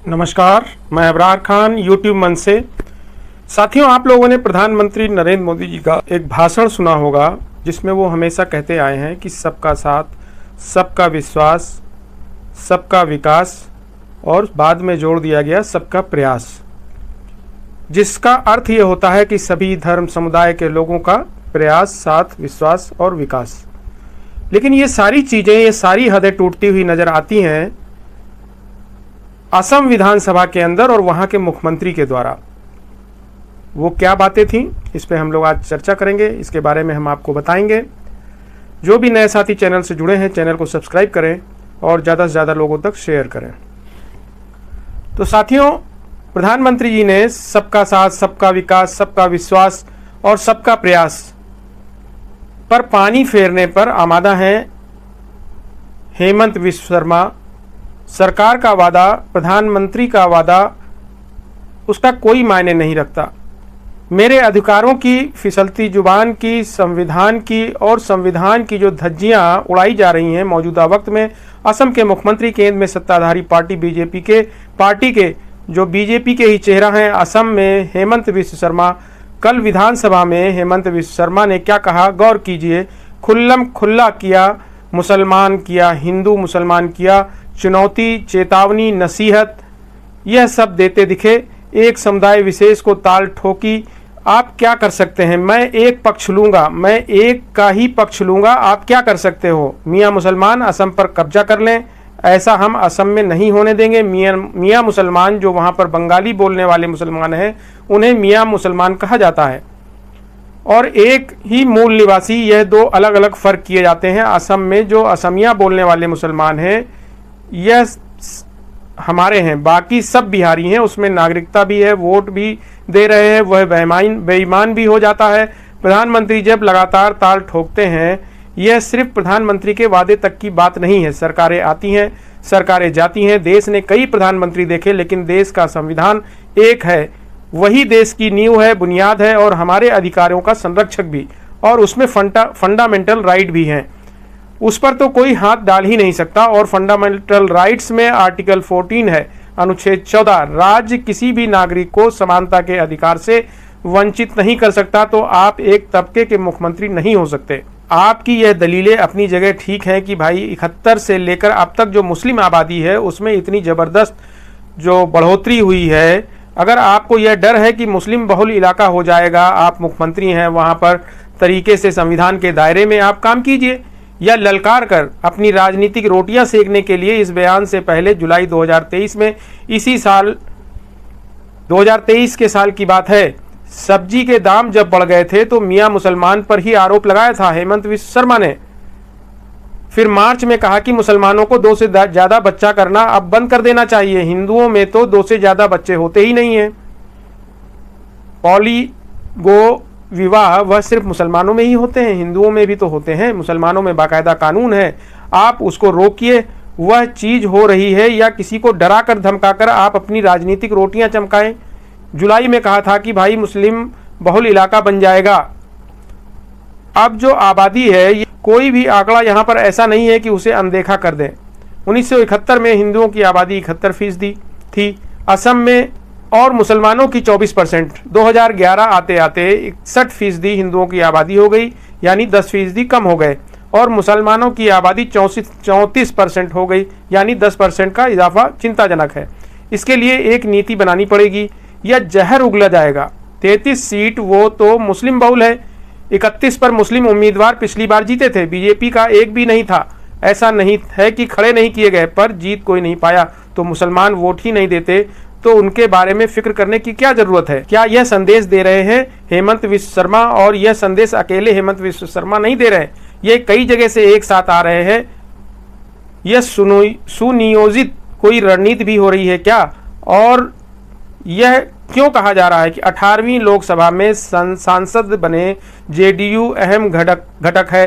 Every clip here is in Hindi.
नमस्कार, मैं अबरार खान यूट्यूब मंच से। साथियों, आप लोगों ने प्रधानमंत्री नरेंद्र मोदी जी का एक भाषण सुना होगा जिसमें वो हमेशा कहते आए हैं कि सबका साथ, सबका विश्वास, सबका विकास और बाद में जोड़ दिया गया सबका प्रयास, जिसका अर्थ ये होता है कि सभी धर्म समुदाय के लोगों का प्रयास, साथ, विश्वास और विकास। लेकिन ये सारी चीज़ें, ये सारी हदें टूटती हुई नज़र आती हैं असम विधानसभा के अंदर और वहाँ के मुख्यमंत्री के द्वारा। वो क्या बातें थीं, इस पे हम लोग आज चर्चा करेंगे, इसके बारे में हम आपको बताएंगे। जो भी नए साथी चैनल से जुड़े हैं, चैनल को सब्सक्राइब करें और ज़्यादा से ज़्यादा लोगों तक शेयर करें। तो साथियों, प्रधानमंत्री जी ने सबका साथ, सबका विकास, सबका विश्वास और सबका प्रयास पर पानी फेरने पर आमादा हैं हेमंत विश्व शर्मा। सरकार का वादा, प्रधानमंत्री का वादा, उसका कोई मायने नहीं रखता। मेरे अधिकारों की फिसलती जुबान की, संविधान की और संविधान की जो धज्जियां उड़ाई जा रही हैं मौजूदा वक्त में, असम के मुख्यमंत्री, केंद्र में सत्ताधारी पार्टी पार्टी के जो बीजेपी के ही चेहरा हैं असम में, हेमंत विश्व शर्मा। कल विधानसभा में हेमंत विश्व शर्मा ने क्या कहा, गौर कीजिए। खुल्लम खुल्ला किया, मुसलमान किया, हिंदू मुसलमान किया, चुनौती, चेतावनी, नसीहत, यह सब देते दिखे। एक समुदाय विशेष को ताल ठोकी। आप क्या कर सकते हैं? मैं एक पक्ष लूँगा, मैं एक का ही पक्ष लूँगा। आप क्या कर सकते हो? मियाँ मुसलमान असम पर कब्जा कर लें, ऐसा हम असम में नहीं होने देंगे। मियाँ मुसलमान, जो वहाँ पर बंगाली बोलने वाले मुसलमान हैं, उन्हें मियाँ मुसलमान कहा जाता है। और एक ही मूल निवासी, यह दो अलग अलग फ़र्क किए जाते हैं। असम में जो असमिया बोलने वाले मुसलमान हैं, यह हमारे हैं, बाकी सब बिहारी हैं। उसमें नागरिकता भी है, वोट भी दे रहे हैं, वह बेईमान भी हो जाता है। प्रधानमंत्री जब लगातार ताल ठोकते हैं, यह सिर्फ प्रधानमंत्री के वादे तक की बात नहीं है। सरकारें आती हैं, सरकारें जाती हैं। देश ने कई प्रधानमंत्री देखे, लेकिन देश का संविधान एक है, वही देश की नींव है, बुनियाद है और हमारे अधिकारों का संरक्षक भी, और उसमें फंडामेंटल राइट भी हैं। उस पर तो कोई हाथ डाल ही नहीं सकता। और फंडामेंटल राइट्स में आर्टिकल 14 है, अनुच्छेद 14, राज्य किसी भी नागरिक को समानता के अधिकार से वंचित नहीं कर सकता। तो आप एक तबके के मुख्यमंत्री नहीं हो सकते। आपकी यह दलीलें अपनी जगह ठीक है कि भाई 71 से लेकर अब तक जो मुस्लिम आबादी है उसमें इतनी ज़बरदस्त जो बढ़ोतरी हुई है। अगर आपको यह डर है कि मुस्लिम बहुल इलाका हो जाएगा, आप मुख्यमंत्री हैं, वहाँ पर तरीके से संविधान के दायरे में आप काम कीजिए, या ललकार कर अपनी राजनीतिक रोटियां सेकने के लिए इस बयान से पहले जुलाई 2023 में, इसी साल 2023 के साल की बात है, सब्जी के दाम जब बढ़ गए थे तो मियाँ मुसलमान पर ही आरोप लगाया था हेमंत विश्व शर्मा ने। फिर मार्च में कहा कि मुसलमानों को 2 से ज़्यादा बच्चा करना अब बंद कर देना चाहिए। हिंदुओं में तो 2 से ज़्यादा बच्चे होते ही नहीं हैं। पॉलीगो विवाह वह सिर्फ मुसलमानों में ही होते हैं, हिंदुओं में भी तो होते हैं। मुसलमानों में बाकायदा कानून है, आप उसको रोकिए। वह चीज़ हो रही है, या किसी को डरा कर धमका कर आप अपनी राजनीतिक रोटियां चमकाएं। जुलाई में कहा था कि भाई मुस्लिम बहुल इलाका बन जाएगा। अब जो आबादी है, कोई भी आंकड़ा यहाँ पर ऐसा नहीं है कि उसे अनदेखा कर दें। 1971 में हिंदुओं की आबादी 71% थी असम में, और मुसलमानों की 24%। 2011 आते आते 61% हिंदुओं की आबादी हो गई, यानी 10% कम हो गए, और मुसलमानों की आबादी 34% हो गई, यानी 10% का इजाफा चिंताजनक है। इसके लिए एक नीति बनानी पड़ेगी, या जहर उगला जाएगा। 33 सीट वो तो मुस्लिम बहुल है। 31 पर मुस्लिम उम्मीदवार पिछली बार जीते थे, बीजेपी का एक भी नहीं था। ऐसा नहीं है कि खड़े नहीं किए गए, पर जीत कोई नहीं पाया, तो मुसलमान वोट ही नहीं देते। तो उनके बारे में फिक्र करने की क्या जरूरत है? क्या यह संदेश दे रहे हैं हेमंत विश्व शर्मा? और यह संदेश अकेले हेमंत विश्व शर्मा नहीं दे रहे, ये कई जगह से एक साथ आ रहे हैं। यह सुनियोजित कोई रणनीति भी हो रही है क्या? और यह क्यों कहा जा रहा है कि 18वीं लोकसभा में सांसद बने जेडीयू अहम घटक है।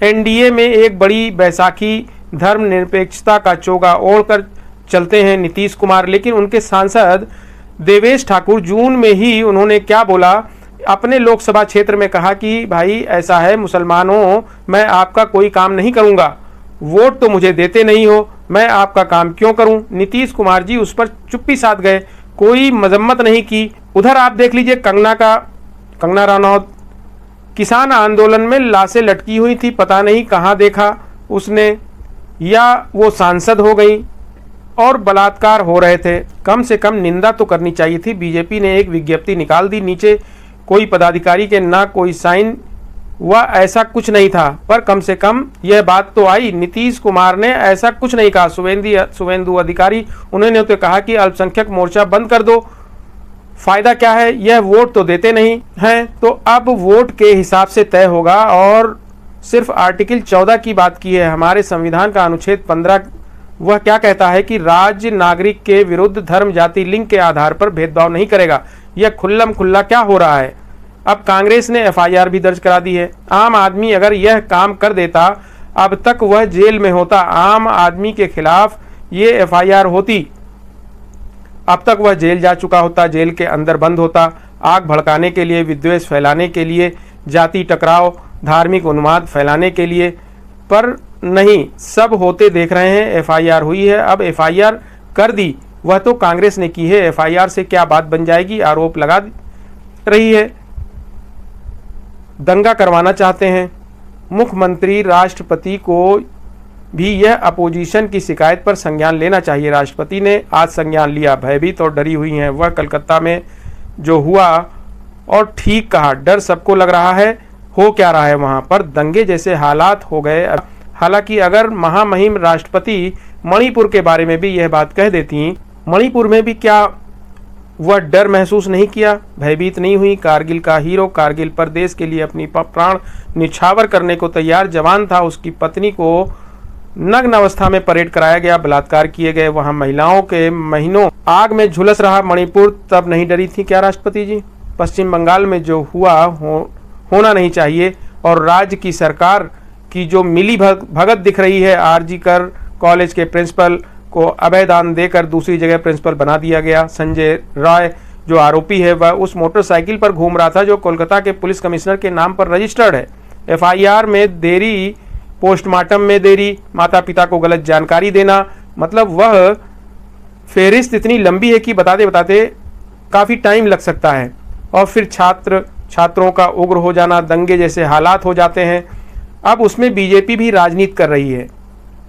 एनडीए में एक बड़ी बैसाखी, धर्मनिरपेक्षता का चोगा ओढ़कर चलते हैं नीतीश कुमार, लेकिन उनके सांसद देवेश ठाकुर जून में ही उन्होंने क्या बोला, अपने लोकसभा क्षेत्र में कहा कि भाई ऐसा है मुसलमानों, मैं आपका कोई काम नहीं करूंगा, वोट तो मुझे देते नहीं हो, मैं आपका काम क्यों करूं? नीतीश कुमार जी उस पर चुप्पी साध गए, कोई मजम्मत नहीं की। उधर आप देख लीजिए कंगना रनौत, किसान आंदोलन में लाशें लटकी हुई थी, पता नहीं कहाँ देखा उसने, या वो सांसद हो गई और बलात्कार हो रहे थे। कम से कम निंदा तो करनी चाहिए थी। बीजेपी ने एक विज्ञप्ति निकाल दी, नीचे कोई पदाधिकारी के ना कोई साइन, वह ऐसा कुछ नहीं था, पर कम से कम यह बात तो आई। नीतीश कुमार ने ऐसा कुछ नहीं कहा। शुभेंदु अधिकारी, उन्होंने तो कहा कि अल्पसंख्यक मोर्चा बंद कर दो, फायदा क्या है, यह वोट तो देते नहीं हैं। तो अब वोट के हिसाब से तय होगा। और सिर्फ आर्टिकल 14 की बात की है हमारे संविधान का, अनुच्छेद 15, वह क्या कहता है कि राज्य नागरिक के विरुद्ध धर्म, जाति, लिंग के आधार पर भेदभाव नहीं करेगा। यह खुल्लम खुल्ला क्या हो रहा है? अब कांग्रेस ने एफआईआर भी दर्ज करा दी है। आम आदमी अगर यह काम कर देता, अब तक वह जेल में होता। आम आदमी के खिलाफ ये एफआईआर होती, अब तक वह जेल जा चुका होता, जेल के अंदर बंद होता। आग भड़काने के लिए, विद्वेष फैलाने के लिए, जाति टकराव, धार्मिक उन्माद फैलाने के लिए, पर नहीं, सब होते देख रहे हैं। एफआईआर हुई है, अब एफआईआर कर दी, वह तो कांग्रेस ने की है। एफआईआर से क्या बात बन जाएगी? आरोप लगा रही है, दंगा करवाना चाहते हैं। मुख्यमंत्री, राष्ट्रपति को भी यह अपोजिशन की शिकायत पर संज्ञान लेना चाहिए। राष्ट्रपति ने आज संज्ञान लिया, भयभीत और डरी हुई हैं वह कलकत्ता में जो हुआ, और ठीक कहा, डर सबको लग रहा है हो क्या रहा है वहां पर, दंगे जैसे हालात हो गए। हालांकि अगर महामहिम राष्ट्रपति मणिपुर के बारे में भी यह बात कह देती, मणिपुर में भी क्या वह डर महसूस नहीं किया, भयभीत नहीं हुई? कारगिल का हीरो, कारगिल पर देश के लिए अपनी प्राण निछावर करने को तैयार जवान था, उसकी पत्नी को नग्न अवस्था में परेड कराया गया, बलात्कार किए गए, वहां महिलाओं के महीनों आग में झुलस रहा मणिपुर, तब नहीं डरी थी क्या राष्ट्रपति जी? पश्चिम बंगाल में जो हुआ होना नहीं चाहिए। और राज्य की सरकार की जो मिली भगत दिख रही है, आरजी कर कॉलेज के प्रिंसिपल को अभय दान देकर दूसरी जगह प्रिंसिपल बना दिया गया। संजय राय जो आरोपी है, वह उस मोटरसाइकिल पर घूम रहा था जो कोलकाता के पुलिस कमिश्नर के नाम पर रजिस्टर्ड है। एफआईआर में देरी, पोस्टमार्टम में देरी, माता पिता को गलत जानकारी देना, मतलब वह फेहरिस्त इतनी लंबी है कि बताते बताते काफ़ी टाइम लग सकता है। और फिर छात्रों का उग्र हो जाना, दंगे जैसे हालात हो जाते हैं। अब उसमें बीजेपी भी राजनीति कर रही है,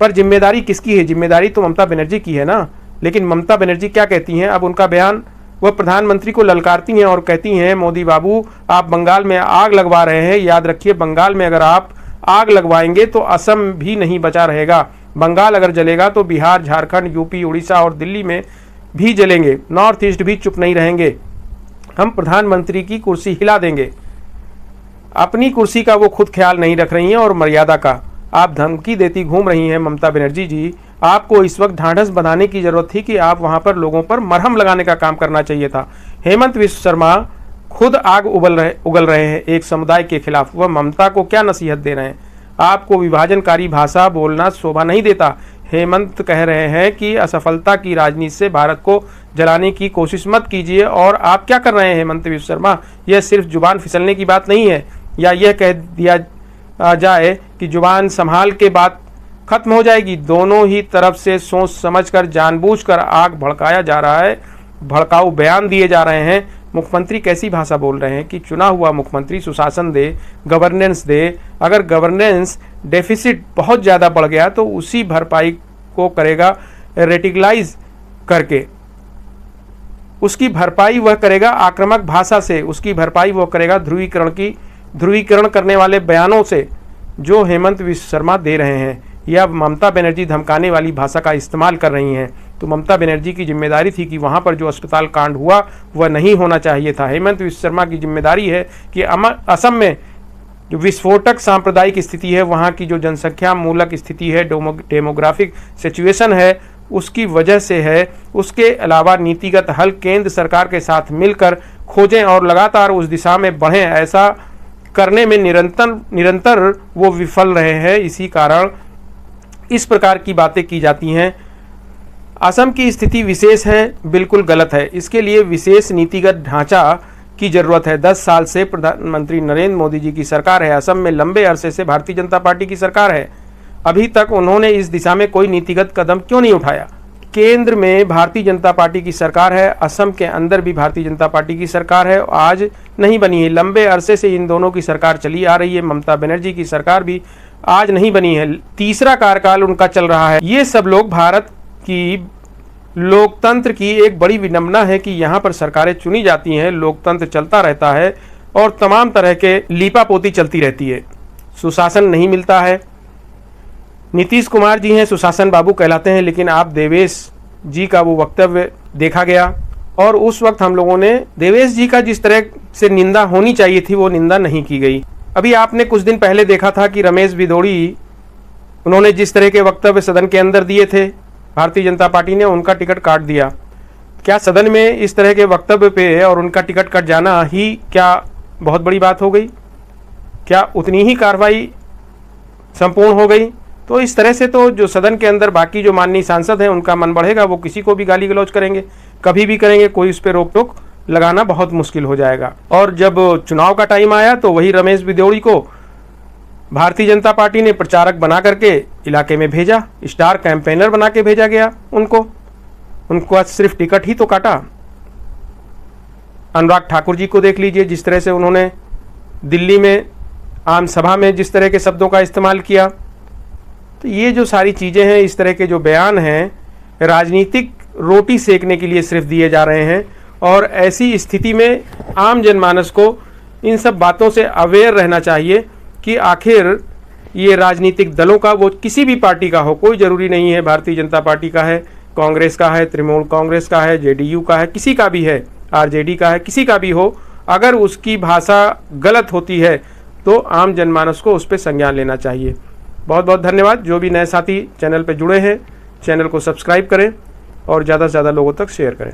पर जिम्मेदारी किसकी है? जिम्मेदारी तो ममता बनर्जी की है ना। लेकिन ममता बनर्जी क्या कहती हैं? अब उनका बयान, वह प्रधानमंत्री को ललकारती हैं और कहती हैं, मोदी बाबू आप बंगाल में आग लगवा रहे हैं, याद रखिए बंगाल में अगर आप आग लगवाएंगे तो असम भी नहीं बचा रहेगा। बंगाल अगर जलेगा तो बिहार, झारखंड, यूपी, उड़ीसा और दिल्ली में भी जलेंगे। नॉर्थ ईस्ट भी चुप नहीं रहेंगे, हम प्रधानमंत्री की कुर्सी हिला देंगे। अपनी कुर्सी का वो खुद ख्याल नहीं रख रही हैं और मर्यादा का आप धमकी देती घूम रही हैं ममता बनर्जी जी। आपको इस वक्त ढांढस बनाने की जरूरत थी कि आप वहां पर लोगों पर मरहम लगाने का काम करना चाहिए था। हेमंत विश्व शर्मा खुद आग उगल रहे हैं एक समुदाय के खिलाफ, वह ममता को क्या नसीहत दे रहे हैं? आपको विभाजनकारी भाषा बोलना शोभा नहीं देता। हेमंत कह रहे हैं कि असफलता की राजनीति से भारत को जलाने की कोशिश मत कीजिए। और आप क्या कर रहे हैं हेमंत विश्व शर्मा? यह सिर्फ जुबान फिसलने की बात नहीं है, या यह कह दिया जाए कि जुबान संभाल के बात खत्म हो जाएगी। दोनों ही तरफ से सोच समझकर जानबूझकर आग भड़काया जा रहा है, भड़काऊ बयान दिए जा रहे हैं। मुख्यमंत्री कैसी भाषा बोल रहे हैं कि चुना हुआ मुख्यमंत्री सुशासन दे, गवर्नेंस दे। अगर गवर्नेंस डेफिसिट बहुत ज़्यादा बढ़ गया तो उसी भरपाई को करेगा रेटिकलाइज करके, उसकी भरपाई वह करेगा आक्रामक भाषा से, उसकी भरपाई वह करेगा ध्रुवीकरण करने वाले बयानों से जो हेमंत विश्व शर्मा दे रहे हैं, या ममता बनर्जी धमकाने वाली भाषा का इस्तेमाल कर रही हैं। तो ममता बनर्जी की जिम्मेदारी थी कि वहाँ पर जो अस्पताल कांड हुआ वह नहीं होना चाहिए था। हेमंत विश्व शर्मा की जिम्मेदारी है कि असम में जो विस्फोटक सांप्रदायिक स्थिति है, वहाँ की जो जनसंख्या मूलक स्थिति है, डेमोग्राफिक सिचुएशन है, उसकी वजह से है। उसके अलावा नीतिगत हल केंद्र सरकार के साथ मिलकर खोजें और लगातार उस दिशा में बढ़ें। ऐसा करने में निरंतर वो विफल रहे हैं, इसी कारण इस प्रकार की बातें की जाती हैं। असम की स्थिति विशेष है, बिल्कुल गलत है। इसके लिए विशेष नीतिगत ढांचा की जरूरत है। 10 साल से प्रधानमंत्री नरेंद्र मोदी जी की सरकार है। असम में लंबे अरसे से भारतीय जनता पार्टी की सरकार है। अभी तक उन्होंने इस दिशा में कोई नीतिगत कदम क्यों नहीं उठाया? केंद्र में भारतीय जनता पार्टी की सरकार है, असम के अंदर भी भारतीय जनता पार्टी की सरकार है, आज नहीं बनी है। लंबे अरसे से इन दोनों की सरकार चली आ रही है। ममता बनर्जी की सरकार भी आज नहीं बनी है, तीसरा कार्यकाल उनका चल रहा है। ये सब लोग भारत की लोकतंत्र की एक बड़ी विडंबना है कि यहाँ पर सरकारें चुनी जाती हैं, लोकतंत्र चलता रहता है और तमाम तरह के लीपापोती चलती रहती है, सुशासन नहीं मिलता है। नीतीश कुमार जी हैं, सुशासन बाबू कहलाते हैं, लेकिन आप देवेश जी का वो वक्तव्य देखा गया और उस वक्त हम लोगों ने देवेश जी का जिस तरह से निंदा होनी चाहिए थी वो निंदा नहीं की गई। अभी आपने कुछ दिन पहले देखा था कि रमेश भिदोड़ी, उन्होंने जिस तरह के वक्तव्य सदन के अंदर दिए थे, भारतीय जनता पार्टी ने उनका टिकट काट दिया। क्या सदन में इस तरह के वक्तव्य पे और उनका टिकट कट जाना ही क्या बहुत बड़ी बात हो गई? क्या उतनी ही कार्रवाई संपूर्ण हो गई? तो इस तरह से तो जो सदन के अंदर बाकी जो माननीय सांसद हैं उनका मन बढ़ेगा, वो किसी को भी गाली गलौज करेंगे, कभी भी करेंगे, कोई उस पर रोक टोक लगाना बहुत मुश्किल हो जाएगा। और जब चुनाव का टाइम आया तो वही रमेश भिदोड़ी को भारतीय जनता पार्टी ने प्रचारक बना करके इलाके में भेजा, स्टार कैंपेनर बना के भेजा गया उनको आज सिर्फ टिकट ही तो काटा। अनुराग ठाकुर जी को देख लीजिए, जिस तरह से उन्होंने दिल्ली में आम सभा में जिस तरह के शब्दों का इस्तेमाल किया। तो ये जो सारी चीज़ें हैं, इस तरह के जो बयान हैं, राजनीतिक रोटी सेकने के लिए सिर्फ दिए जा रहे हैं। और ऐसी स्थिति में आम जनमानस को इन सब बातों से अवेयर रहना चाहिए कि आखिर ये राजनीतिक दलों का, वो किसी भी पार्टी का हो, कोई ज़रूरी नहीं है भारतीय जनता पार्टी का है, कांग्रेस का है, तृणमूल कांग्रेस का है, जेडीयू का है, किसी का भी है, आरजेडी का है, किसी का भी हो, अगर उसकी भाषा गलत होती है तो आम जनमानस को उस पर संज्ञान लेना चाहिए। बहुत बहुत धन्यवाद। जो भी नए साथी चैनल पर जुड़े हैं, चैनल को सब्सक्राइब करें और ज़्यादा से ज़्यादा लोगों तक शेयर करें।